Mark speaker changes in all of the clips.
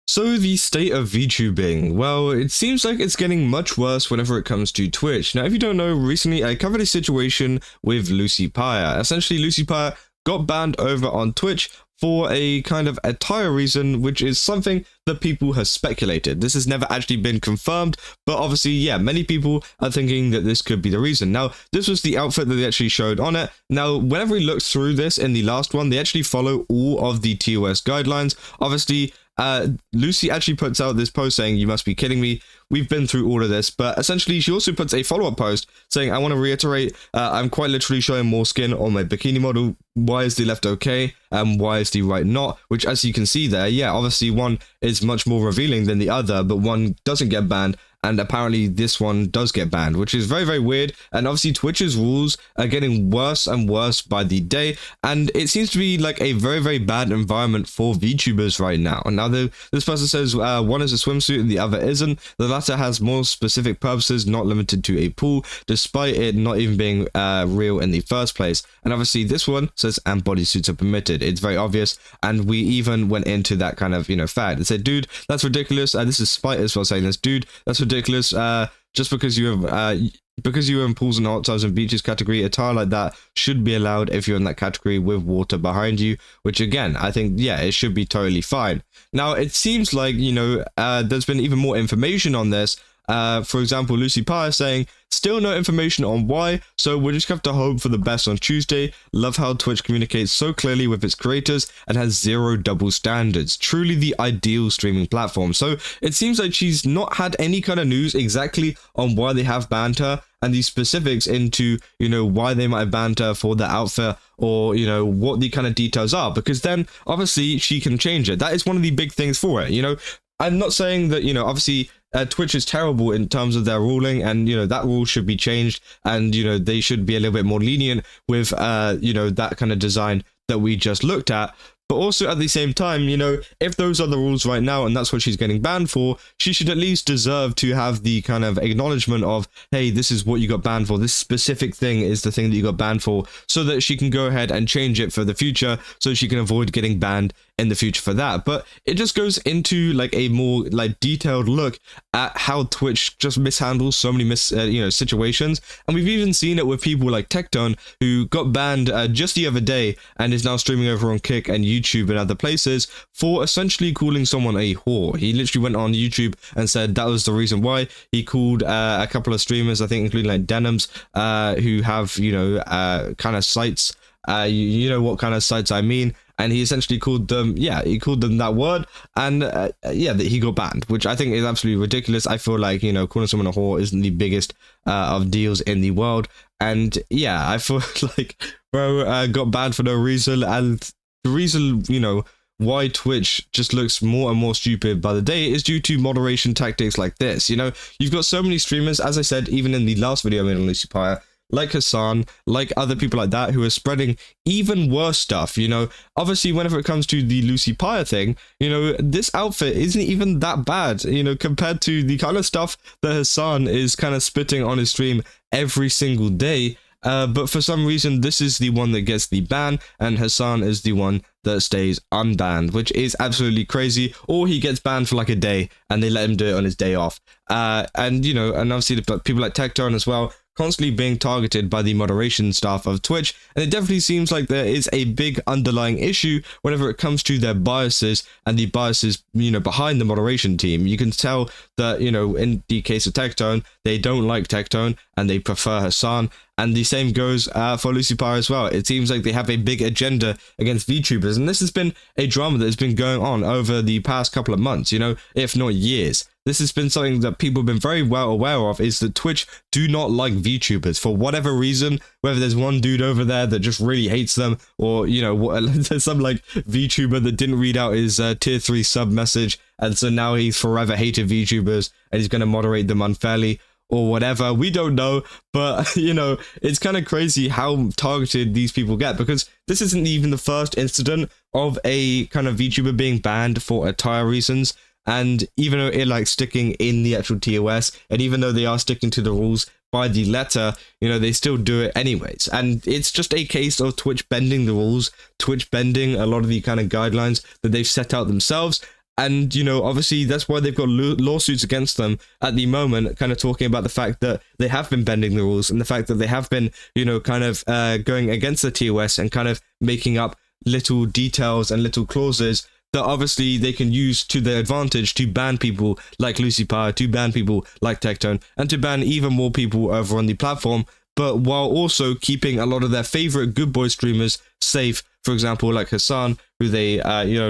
Speaker 1: So the state of VTubing, well, it seems like it's getting much worse whenever it comes to Twitch. Now, if you don't know, recently I covered a situation with Lucy Pyre. Essentially, Lucy Pyre got banned over on Twitch for a kind of attire reason, which is something that people have speculated. This has never actually been confirmed, but obviously, yeah, many people are thinking that this could be the reason. Now, this was the outfit that they actually showed on it. Now, whenever we look through this in the last one, they actually follow all of the TOS guidelines. Obviously, Lucy actually puts out this post saying, "You must be kidding me. We've been through all of this." But essentially, she also puts a follow-up post saying, "I want to reiterate, I'm quite literally showing more skin on my bikini model. Why is the left okay? And why is the right not?" Which, as you can see there, yeah, obviously one is much more revealing than the other, but one doesn't get banned. And apparently this one does get banned, which is very, very weird. And obviously Twitch's rules are getting worse and worse by the day. And it seems to be like a very, very bad environment for VTubers right now. And now this person says one is a swimsuit and the other isn't. The latter has more specific purposes, not limited to a pool, despite it not even being real in the first place. And obviously this one says and bodysuits are permitted. It's very obvious. And we even went into that kind of, fact. It said, dude, that's ridiculous. This is Spite as well saying this, dude, that's ridiculous. Just because you are in pools and hot tubs and beaches category, attire like that should be allowed if you're in that category with water behind you, which again, I think, yeah, it should be totally fine. Now, it seems like, there's been even more information on this. For example, Lucy Pyre saying, "Still no information on why, so we'll just have to hope for the best on Tuesday. Love how Twitch communicates so clearly with its creators and has zero double standards. Truly the ideal streaming platform." So it seems like she's not had any kind of news exactly on why they have banned her and the specifics into, why they might have banned her for the outfit or, what the kind of details are, because then obviously she can change it. That is one of the big things for it, I'm not saying that, obviously Twitch is terrible in terms of their ruling, and, that rule should be changed, and, they should be a little bit more lenient with, that kind of design that we just looked at. But also at the same time, if those are the rules right now and that's what she's getting banned for, she should at least deserve to have the kind of acknowledgement of, hey, this is what you got banned for. This specific thing is the thing that you got banned for, so that she can go ahead and change it for the future, so she can avoid getting banned in the future for that. But it just goes into like a more like detailed look at how Twitch just mishandles so many situations. And we've even seen it with people like Tectone, who got banned just the other day and is now streaming over on Kick and YouTube and other places for essentially calling someone a whore. He literally went on YouTube and said that was the reason why. He called a couple of streamers, I think including like Denims, who have kind of sites, what kind of sites I mean. And he essentially called them, that word, and that he got banned, which I think is absolutely ridiculous. I feel like, calling someone a whore isn't the biggest of deals in the world. And yeah, I feel like bro got banned for no reason. And the reason, why Twitch just looks more and more stupid by the day is due to moderation tactics like this. You've got so many streamers, as I said, even in the last video I made on Lucy Pyre, like Hasan, like other people like that, who are spreading even worse stuff. Obviously, whenever it comes to the Lucy Pyre thing, this outfit isn't even that bad, compared to the kind of stuff that Hasan is kind of spitting on his stream every single day. But for some reason, this is the one that gets the ban, and Hasan is the one that stays unbanned, which is absolutely crazy. Or he gets banned for like a day, and they let him do it on his day off. And obviously the people like Tectone as well, constantly being targeted by the moderation staff of Twitch, and it definitely seems like there is a big underlying issue whenever it comes to their biases and the biases, behind the moderation team. You can tell that, in the case of Tectone, they don't like Tectone and they prefer Hasan, and the same goes for Lucy Pyre as well. It seems like they have a big agenda against VTubers, and this has been a drama that has been going on over the past couple of months, if not years. This has been something that people have been very well aware of, is that Twitch do not like VTubers for whatever reason, whether there's one dude over there that just really hates them, or, there's some like VTuber that didn't read out his tier 3 sub message, and so now he's forever hated VTubers and he's going to moderate them unfairly, or whatever. We don't know, but it's kind of crazy how targeted these people get, because this isn't even the first incident of a kind of VTuber being banned for attire reasons. And even though it like sticking in the actual TOS, and even though they are sticking to the rules by the letter, they still do it anyways. And it's just a case of Twitch bending the rules, Twitch bending a lot of the kind of guidelines that they've set out themselves. And, obviously that's why they've got lawsuits against them at the moment, kind of talking about the fact that they have been bending the rules and the fact that they have been, kind of going against the TOS and kind of making up little details and little clauses that obviously they can use to their advantage to ban people like Lucy Pyre, to ban people like Tectone, and to ban even more people over on the platform, but while also keeping a lot of their favorite good boy streamers safe, for example, like Hasan, who they,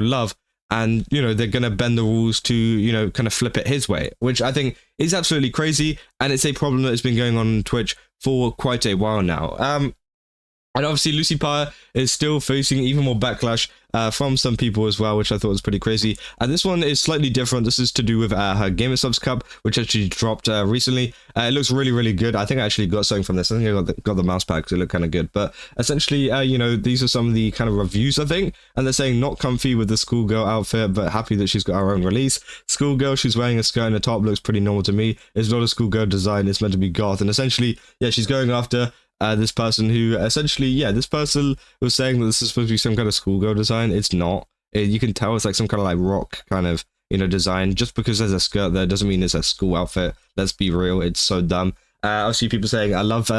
Speaker 1: love. And, they're going to bend the rules to, kind of flip it his way, which I think is absolutely crazy. And it's a problem that has been going on Twitch for quite a while now. And obviously, Lucy Pyre is still facing even more backlash from some people as well, which I thought was pretty crazy. And this one is slightly different. This is to do with her Gamer Subs Cup, which actually dropped recently. It looks really, really good. I think I actually got something from this. I think I got the mouse pad because it looked kind of good. But essentially, these are some of the kind of reviews, I think. And they're saying not comfy with the schoolgirl outfit, but happy that she's got her own release. Schoolgirl, she's wearing a skirt and a top, looks pretty normal to me. It's not a schoolgirl design. It's meant to be goth. And essentially, yeah, she's going after this person who essentially, this person was saying that this is supposed to be some kind of schoolgirl design. It's not. You can tell it's like some kind of like rock kind of, design. Just because there's a skirt there doesn't mean it's a school outfit. Let's be real. It's so dumb. I see people saying, I love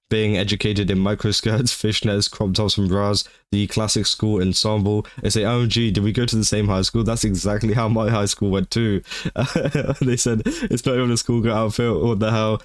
Speaker 1: being educated in microskirts, fishnets, crop tops and bras, the classic school ensemble. They say, OMG, did we go to the same high school? That's exactly how my high school went too. They said, it's not even a schoolgirl outfit. What the hell?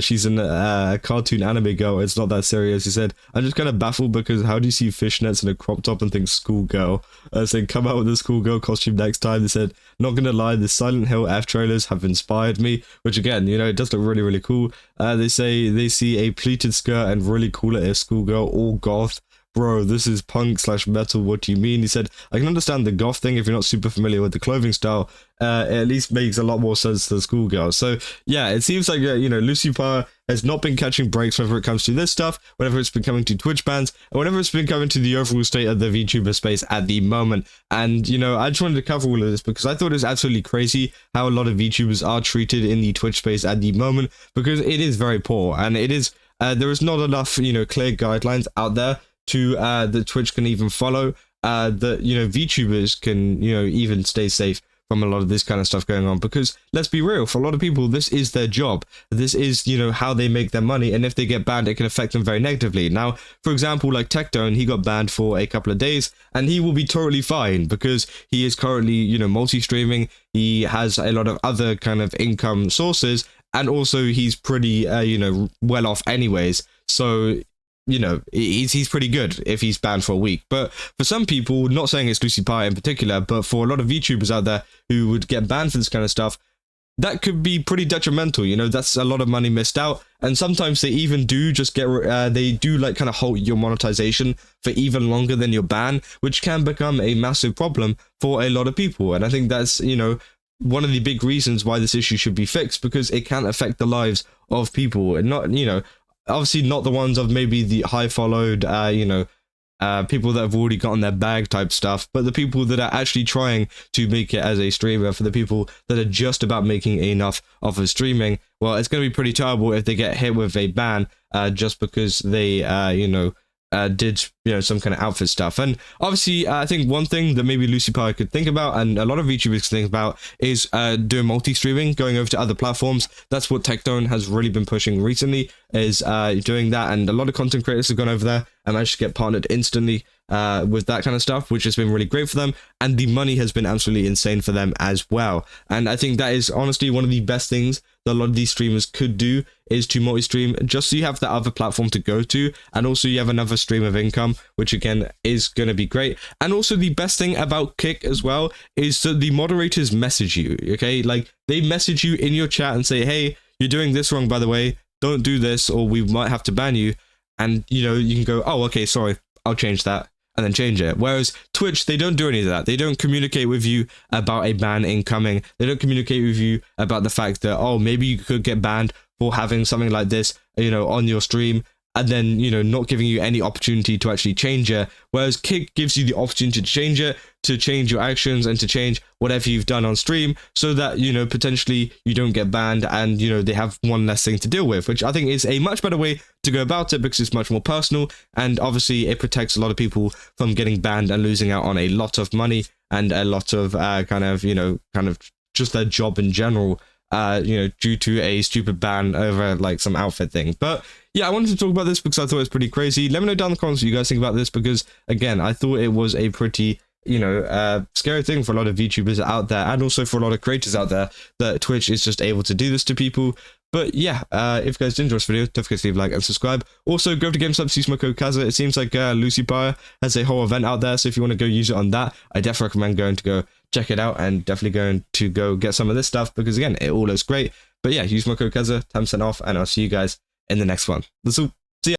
Speaker 1: She's a cartoon anime girl. It's not that serious. He said, I'm just kind of baffled because how do you see fishnets and a crop top and think schoolgirl? Saying, come out with a schoolgirl costume next time. They said, not gonna lie, the Silent Hill F trailers have inspired me, which again, it does look really, really cool. They say they see a pleated skirt and really call it a schoolgirl, all goth. Bro, this is punk / metal, what do you mean? He said, I can understand the goth thing if you're not super familiar with the clothing style. It at least makes a lot more sense to the schoolgirl. So, yeah, it seems like, Lucy Pyre has not been catching breaks whenever it comes to this stuff, whenever it's been coming to Twitch bans, and whenever it's been coming to the overall state of the VTuber space at the moment. And, I just wanted to cover all of this because I thought it was absolutely crazy how a lot of VTubers are treated in the Twitch space at the moment, because it is very poor, and it is, there is not enough, clear guidelines out there to that Twitch can even follow, that VTubers can even stay safe from a lot of this kind of stuff going on. Because let's be real, for a lot of people this is their job, this is how they make their money, and if they get banned it can affect them very negatively. Now, for example, like Tectone, he got banned for a couple of days and he will be totally fine because he is currently multi-streaming, he has a lot of other kind of income sources, and also he's pretty well off anyways, so he's pretty good if he's banned for a week. But for some people, not saying it's Lucy Pyre in particular, but for a lot of VTubers out there who would get banned for this kind of stuff, that could be pretty detrimental. That's a lot of money missed out. And sometimes they even do just get, they do like kind of halt your monetization for even longer than your ban, which can become a massive problem for a lot of people. And I think that's, one of the big reasons why this issue should be fixed, because it can affect the lives of people and not, obviously not the ones of maybe the high followed, people that have already gotten their bag type stuff, but the people that are actually trying to make it as a streamer, for the people that are just about making enough off of streaming. Well, it's going to be pretty terrible if they get hit with a ban just because they, did some kind of outfit stuff. And obviously I think one thing that maybe Lucy Pyre could think about, and a lot of VTubers think about, is doing multi-streaming, going over to other platforms. That's what Tectone has really been pushing recently, is doing that, and a lot of content creators have gone over there and managed to get partnered instantly with that kind of stuff, which has been really great for them, and the money has been absolutely insane for them as well. And I think that is honestly one of the best things that a lot of these streamers could do, is to multi-stream, just so you have that other platform to go to, and also you have another stream of income, which again is going to be great. And also the best thing about Kick as well is that the moderators message you, okay? Like, they message you in your chat and say, hey, you're doing this wrong, by the way, don't do this, or we might have to ban you. And you can go, oh, okay, sorry, I'll change that, and then change it. Whereas Twitch, they don't do any of that. They don't communicate with you about a ban incoming. They don't communicate with you about the fact that, oh, maybe you could get banned for having something like this, on your stream, and then, not giving you any opportunity to actually change it. Whereas Kick gives you the opportunity to change it, to change your actions, and to change whatever you've done on stream, so that, potentially you don't get banned, and, they have one less thing to deal with, which I think is a much better way to go about it, because it's much more personal, and obviously it protects a lot of people from getting banned and losing out on a lot of money and a lot of kind of just their job in general, due to a stupid ban over like some outfit thing. But yeah, I wanted to talk about this because I thought it was pretty crazy. Let me know down in the comments what you guys think about this, because again, I thought it was a pretty scary thing for a lot of VTubers out there, and also for a lot of creators out there, that Twitch is just able to do this to people. But yeah, if you guys did enjoy this video, don't forget to leave a like and subscribe. Also, go to GameStop, use my code Kaza. It seems like Lucy Pyre has a whole event out there, so if you want to go use it on that, I definitely recommend going to go check it out, and definitely going to go get some of this stuff, because again, it all looks great. But yeah, use my code Kaza, 10% off, and I'll see you guys in the next one. That's all.